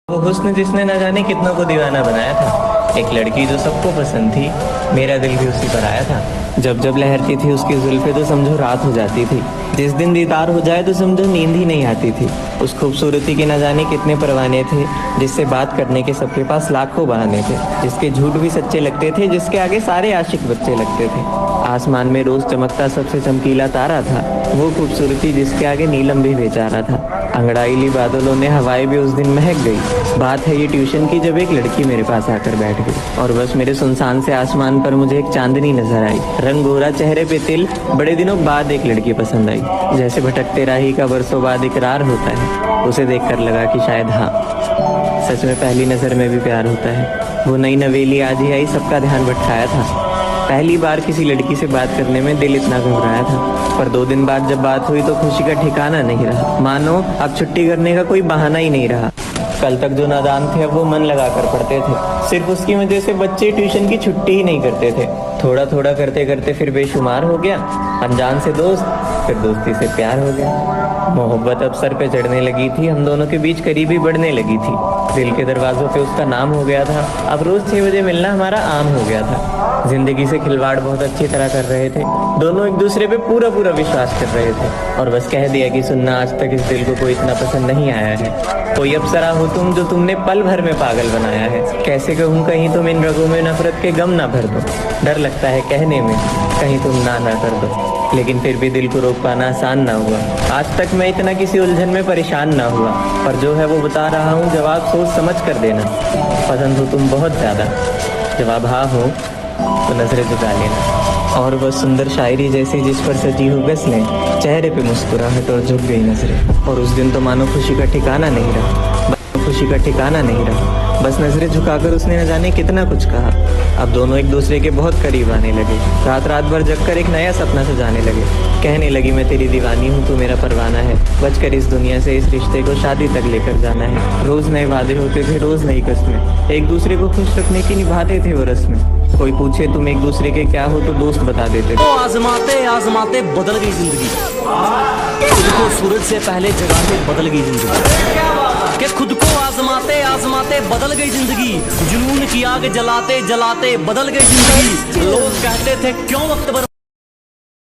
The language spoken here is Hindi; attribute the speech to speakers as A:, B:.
A: वो हुस्न जिसने न जाने कितनों को दीवाना बनाया था। एक लड़की जो सबको पसंद थी, मेरा दिल भी उसी पर आया था। जब जब लहरती थी उसकी जुल्फे तो समझो रात हो जाती थी। जिस दिन दीदार हो जाए तो समझो नींद ही नहीं आती थी। उस खूबसूरती के न जाने कितने परवाने थे, जिससे बात करने के सबके पास लाखों बहाने थे, जिसके झूठ भी सच्चे लगते थे, जिसके आगे सारे आशिक बच्चे लगते थे। आसमान में रोज चमकता सबसे चमकीला तारा था, वो खूबसूरती जिसके आगे नीलम भी बेचारा था। अंगड़ाईली बादलों ने हवाएं भी उस दिन महक गई। बात है ये ट्यूशन की, जब एक लड़की मेरे पास आकर बैठ गई और बस मेरे सुनसान से आसमान पर मुझे एक चांदनी नजर आई। रंग गोरा, चेहरे पे तिल, बड़े दिनों बाद एक लड़की पसंद आई। जैसे भटकते राही का बरसों बाद इकरार होता है, उसे देखकर लगा कि शायद हाँ, सच में पहली नजर में भी प्यार होता है। वो नई नवेली आज ही आई, सबका ध्यान भटकाया था। पहली बार किसी लड़की से बात करने में दिल इतना घबराया था, पर 2 दिन बाद जब बात हुई तो खुशी का ठिकाना नहीं रहा। मानो अब छुट्टी करने का कोई बहाना ही नहीं रहा। कल तक जो नादान थे अब वो मन लगा कर पढ़ते थे। सिर्फ उसकी वजह से बच्चे ट्यूशन की छुट्टी ही नहीं करते थे। थोड़ा थोड़ा करते करते फिर बेशुमार हो गया। अनजान से दोस्त, फिर दोस्ती से प्यार हो गया। मोहब्बत अब सर पे चढ़ने लगी थी, हम दोनों के बीच करीबी बढ़ने लगी थी। दिल के दरवाजों पे उसका नाम हो गया था। अब रोज 6 बजे मिलना हमारा आम हो गया था। जिंदगी से खिलवाड़ बहुत अच्छी तरह कर रहे थे। दोनों एक दूसरे पे पूरा पूरा विश्वास कर रहे थे और बस कह दिया कि सुनना, आज तक इस दिल को कोई इतना पसंद नहीं आया है। कोई अप्सरा हो तुम जो तुमने पल भर में पागल बनाया है। कैसे कहूँ कहीं तुम इन रगों में नफरत के गम ना भर दो। डर लगता है कहने में कहीं तुम ना कर दो, लेकिन फिर भी दिल को रोक पाना आसान ना हुआ। आज तक मैं इतना किसी उलझन में परेशान ना हुआ, पर जो है वो बता रहा हूँ, जवाब सोच समझ कर देना। पसंद हो तुम बहुत ज़्यादा, जवाब हाँ हो तो नजरें झुका लेना। और वह सुंदर शायरी जैसी जिस पर सजी हो गज़लें, चेहरे पे मुस्कुराहट और झुक गई नजरें। और उस दिन तो मानो खुशी का ठिकाना नहीं रहा, खुशी का ठिकाना नहीं रहा। बस नजरें झुकाकर उसने न जाने कितना कुछ कहा। अब दोनों एक दूसरे के बहुत करीब आने लगे। रात रात भर जगकर एक नया सपना सजाने लगे। कहने लगी मैं तेरी दीवानी हूँ, तू मेरा परवाना है। बचकर इस दुनिया से इस रिश्ते को शादी तक लेकर जाना है। रोज नए वादे होते थे, रोज नई कस्में। एक दूसरे को खुश रखने की निभाते थे वो रस्में। कोई पूछे तुम एक दूसरे के क्या हो तो दोस्त बता देते थे।
B: आजमाते आजमाते बदल गई जिंदगी। खुद को सूरज से पहले जगाते बदल गई जिंदगी। कि खुद को आजमाते आजमाते बदल गई जिंदगी। जुनून की आग जलाते जलाते बदल गई जिंदगी। लोग कहते थे क्यों वक्त